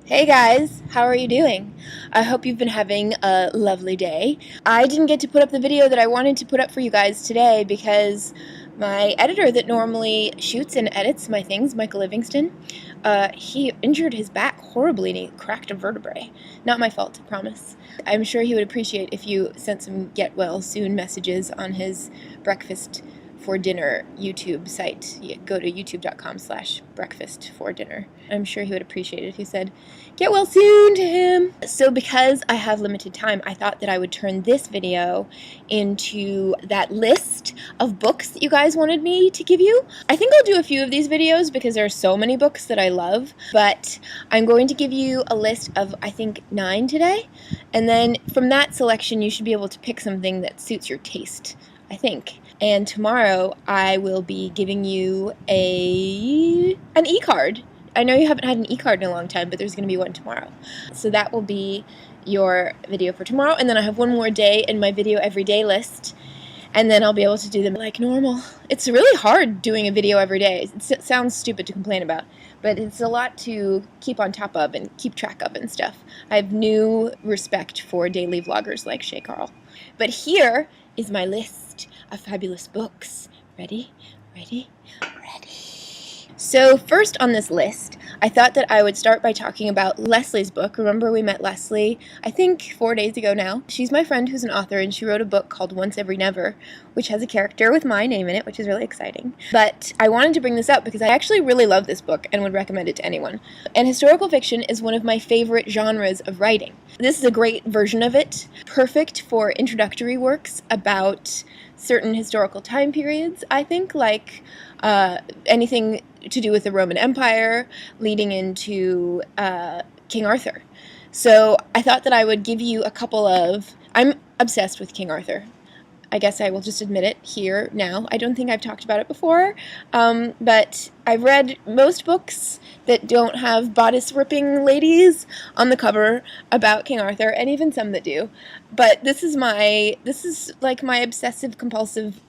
Hey guys, how are you doing? I hope you've been having a lovely day. I didn't get to put up the video that I wanted to put up for you guys today because my editor that normally shoots and edits my things, Michael Livingston, he injured his back horribly and he cracked a vertebrae. Not my fault, I promise. I'm sure he would appreciate if you sent some get well soon messages on his breakfast for dinner YouTube site. You go to youtube.com/breakfast for dinner. I'm sure he would appreciate it if you said, get well soon to him. So because I have limited time, I thought that I would turn this video into that list of books that you guys wanted me to give you. I think I'll do a few of these videos because there are so many books that I love, but I'm going to give you a list of, I think, 9 today. And then from that selection, you should be able to pick something that suits your taste, I think. And tomorrow I will be giving you an e-card. I know you haven't had an e-card in a long time, but there's going to be one tomorrow. So that will be your video for tomorrow. And then I have one more day in my video every day list. And then I'll be able to do them like normal. It's really hard doing a video every day. It sounds stupid to complain about, but it's a lot to keep on top of and keep track of and stuff. I have new respect for daily vloggers like Shay Carl. But here is my list of fabulous books. Ready? Ready? Ready. So first on this list, I thought that I would start by talking about Leslie's book. Remember we met Leslie, I think 4 days ago now. She's my friend who's an author, and she wrote a book called Once Every Never, which has a character with my name in it, which is really exciting. But I wanted to bring this up because I actually really love this book and would recommend it to anyone. And historical fiction is one of my favorite genres of writing. This is a great version of it, perfect for introductory works about certain historical time periods, I think, like anything to do with the Roman Empire leading into King Arthur. So I thought that I would give you a couple of... I'm obsessed with King Arthur. I guess I will just admit it here now. I don't think I've talked about it before, but I've read most books that don't have bodice-ripping ladies on the cover about King Arthur, and even some that do. But this is like my obsessive-compulsive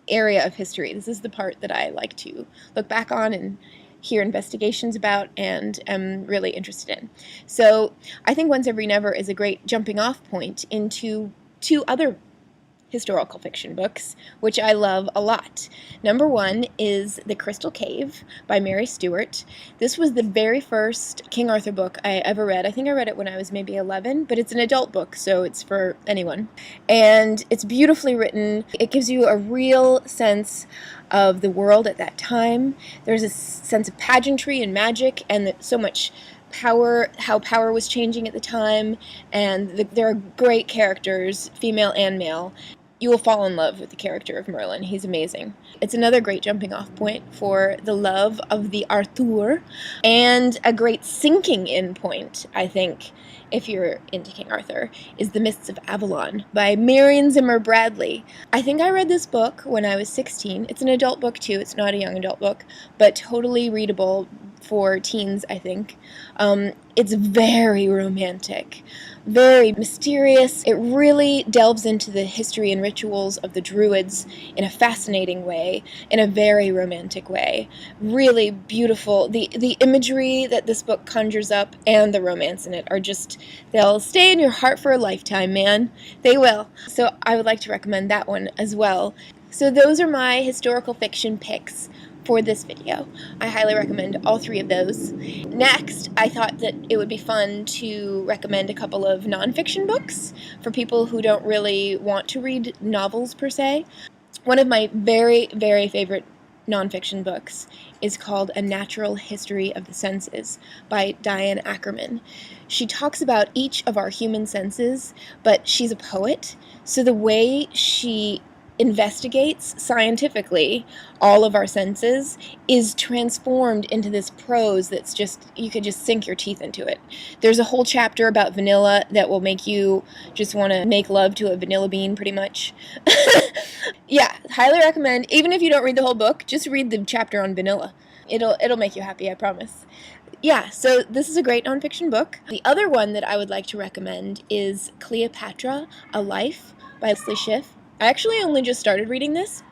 area of history. This is the part that I like to look back on and hear investigations about and am really interested in. So I think Once Every Never is a great jumping off point into 2 other historical fiction books, which I love a lot. Number 1 is The Crystal Cave by Mary Stuart. This was the very first King Arthur book I ever read. I think I read it when I was maybe 11, but it's an adult book, so it's for anyone. And it's beautifully written. It gives you a real sense of the world at that time. There's a sense of pageantry and magic and so much power, how power was changing at the time, and there are great characters, female and male. You will fall in love with the character of Merlin. He's amazing. It's another great jumping off point for the love of the Arthur, and a great sinking in point, I think, if you're into King Arthur, is The Mists of Avalon by Marion Zimmer Bradley. I think I read this book when I was 16. It's an adult book too. It's not a young adult book, but totally readable for teens, I think. It's very romantic, very mysterious. It really delves into the history and rituals of the Druids in a fascinating way, in a very romantic way. Really beautiful. The imagery that this book conjures up and the romance in it are just, they'll stay in your heart for a lifetime, man. They will. So I would like to recommend that one as well. So those are my historical fiction picks for this video. I highly recommend all 3 of those. Next, I thought that it would be fun to recommend a couple of nonfiction books for people who don't really want to read novels per se. One of my very, very favorite nonfiction books is called A Natural History of the Senses by Diane Ackerman. She talks about each of our human senses, but she's a poet, so the way she investigates scientifically all of our senses is transformed into this prose that's just, you could just sink your teeth into it. There's a whole chapter about vanilla that will make you just want to make love to a vanilla bean, pretty much. Yeah, highly recommend. Even if you don't read the whole book, just read the chapter on vanilla. It'll make you happy, I promise. Yeah, so this is a great nonfiction book. The other one that I would like to recommend is Cleopatra, A Life by Leslie Schiff. I actually only just started reading this,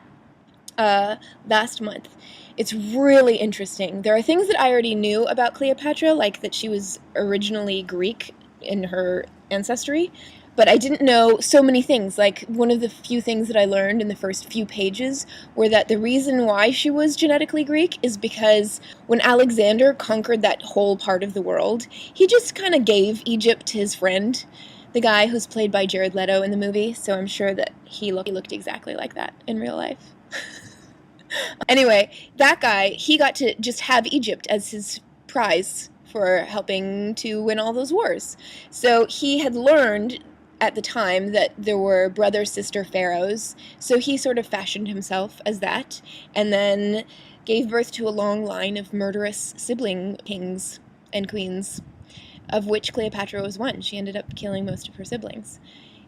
last month. It's really interesting. There are things that I already knew about Cleopatra, like that she was originally Greek in her ancestry, but I didn't know so many things. Like, one of the few things that I learned in the first few pages were that the reason why she was genetically Greek is because when Alexander conquered that whole part of the world, he just kind of gave Egypt to his friend, the guy who's played by Jared Leto in the movie, so I'm sure that he looked exactly like that in real life. Anyway, that guy, he got to just have Egypt as his prize for helping to win all those wars. So he had learned at the time that there were brother-sister pharaohs, so he sort of fashioned himself as that, and then gave birth to a long line of murderous sibling kings and queens, of which Cleopatra was one. She ended up killing most of her siblings.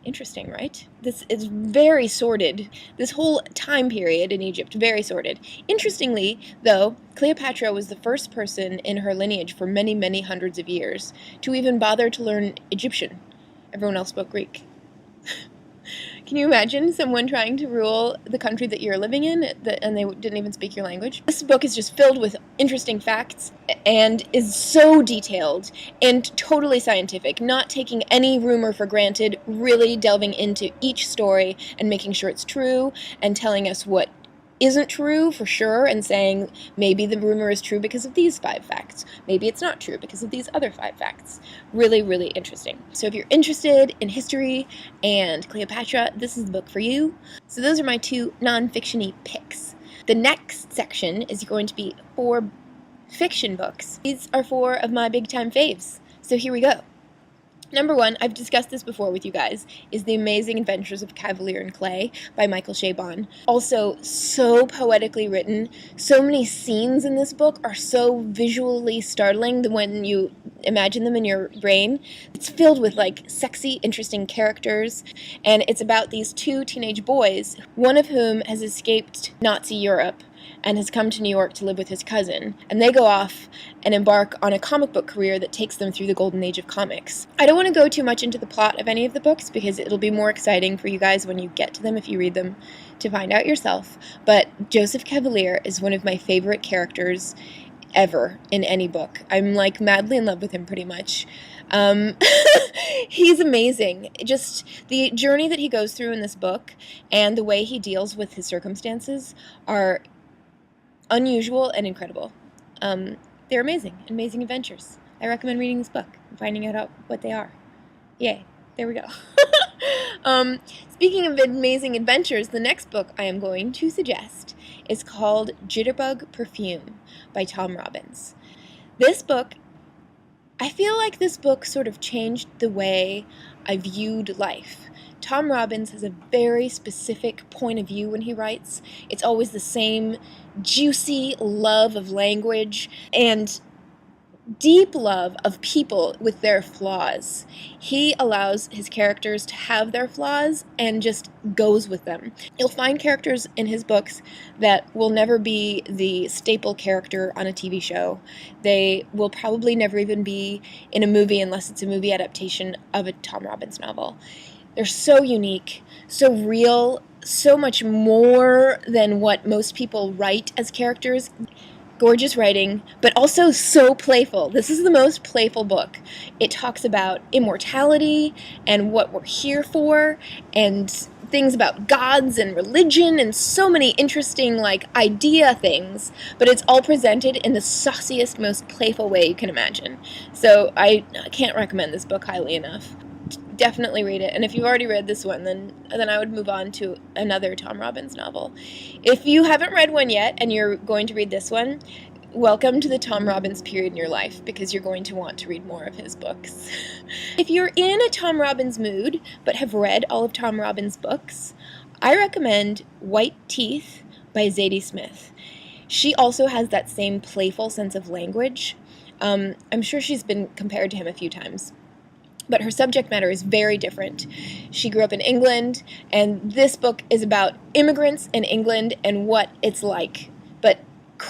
Interesting, right? This is very sordid. This whole time period in Egypt, very sordid. Interestingly, though, Cleopatra was the first person in her lineage for many, many hundreds of years to even bother to learn Egyptian. Everyone else spoke Greek. Can you imagine someone trying to rule the country that you're living in and they didn't even speak your language? This book is just filled with interesting facts and is so detailed and totally scientific, not taking any rumor for granted, really delving into each story and making sure it's true and telling us what isn't true for sure and saying maybe the rumor is true because of these 5 facts. Maybe it's not true because of these other 5 facts. Really, really interesting. So if you're interested in history and Cleopatra, this is the book for you. So those are my 2 non-fiction-y picks. The next section is going to be 4 fiction books. These are 4 of my big-time faves. So here we go. Number 1, I've discussed this before with you guys, is The Amazing Adventures of Cavalier and Clay by Michael Chabon. Also, so poetically written. So many scenes in this book are so visually startling when you imagine them in your brain. It's filled with, like, sexy, interesting characters, and it's about these 2 teenage boys, one of whom has escaped Nazi Europe and has come to New York to live with his cousin, and they go off and embark on a comic book career that takes them through the golden age of comics. I don't want to go too much into the plot of any of the books because it'll be more exciting for you guys when you get to them if you read them to find out yourself, but Joseph Cavalier is one of my favorite characters ever in any book. I'm like madly in love with him pretty much. He's amazing. Just the journey that he goes through in this book and the way he deals with his circumstances are unusual and incredible. They're amazing adventures. I recommend reading this book and finding out what they are. Yay, there we go. Speaking of amazing adventures, the next book I am going to suggest is called Jitterbug Perfume by Tom Robbins. This book, I feel like this book sort of changed the way I viewed life. Tom Robbins has a very specific point of view when he writes. It's always the same juicy love of language and deep love of people with their flaws. He allows his characters to have their flaws and just goes with them. You'll find characters in his books that will never be the staple character on a TV show. They will probably never even be in a movie unless it's a movie adaptation of a Tom Robbins novel. They're so unique, so real, so much more than what most people write as characters. Gorgeous writing, but also so playful. This is the most playful book. It talks about immortality and what we're here for, and things about gods and religion and so many interesting, like, idea things, but it's all presented in the sauciest, most playful way you can imagine. So I can't recommend this book highly enough. Definitely read it, and if you've already read this one, then I would move on to another Tom Robbins novel. If you haven't read one yet and you're going to read this one, welcome to the Tom Robbins period in your life, because you're going to want to read more of his books. If you're in a Tom Robbins mood but have read all of Tom Robbins' books, I recommend White Teeth by Zadie Smith. She also has that same playful sense of language. I'm sure she's been compared to him a few times, but her subject matter is very different. She grew up in England, and this book is about immigrants in England and what it's like, but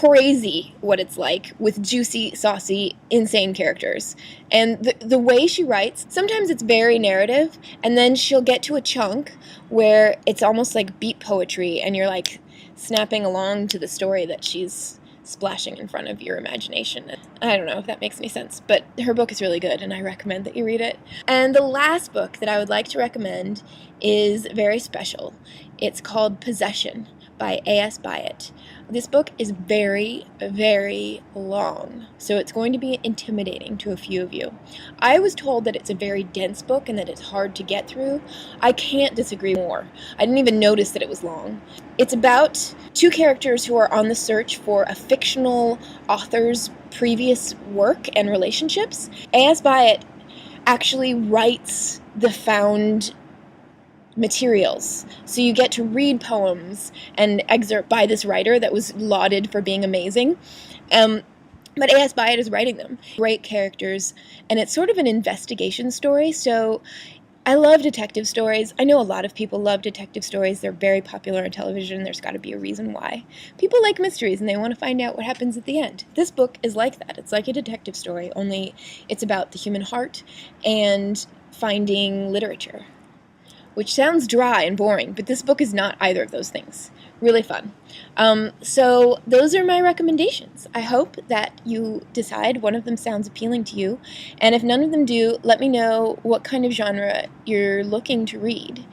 crazy what it's like with juicy, saucy, insane characters. And the way she writes, sometimes it's very narrative, and then she'll get to a chunk where it's almost like beat poetry, and you're like snapping along to the story that she's splashing in front of your imagination. I don't know if that makes any sense, but her book is really good, and I recommend that you read it. And the last book that I would like to recommend is very special. It's called Possession by A.S. Byatt. This book is very, very long, so it's going to be intimidating to a few of you. I was told that it's a very dense book and that it's hard to get through. I can't disagree more. I didn't even notice that it was long. It's about two characters who are on the search for a fictional author's previous work and relationships. A.S. Byatt actually writes the found materials. So you get to read poems and excerpt by this writer that was lauded for being amazing. But A.S. Byatt is writing them. Great characters, and it's sort of an investigation story, so I love detective stories. I know a lot of people love detective stories. They're very popular on television. There's got to be a reason why. People like mysteries, and they want to find out what happens at the end. This book is like that. It's like a detective story, only it's about the human heart and finding literature, which sounds dry and boring, but this book is not either of those things. Really fun. So those are my recommendations. I hope that you decide one of them sounds appealing to you, and if none of them do, let me know what kind of genre you're looking to read,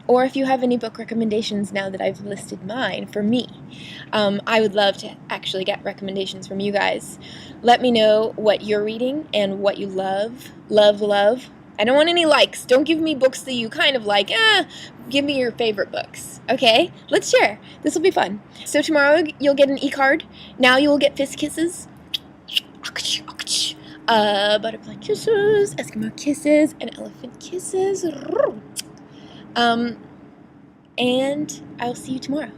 or if you have any book recommendations now that I've listed mine for me. I would love to actually get recommendations from you guys. Let me know what you're reading and what you love. I don't want any likes. Don't give me books that you kind of like. Give me your favorite books. Okay? Let's share. This will be fun. So tomorrow you'll get an e-card. Now you will get fist kisses. Butterfly kisses, Eskimo kisses, and elephant kisses. And I'll see you tomorrow.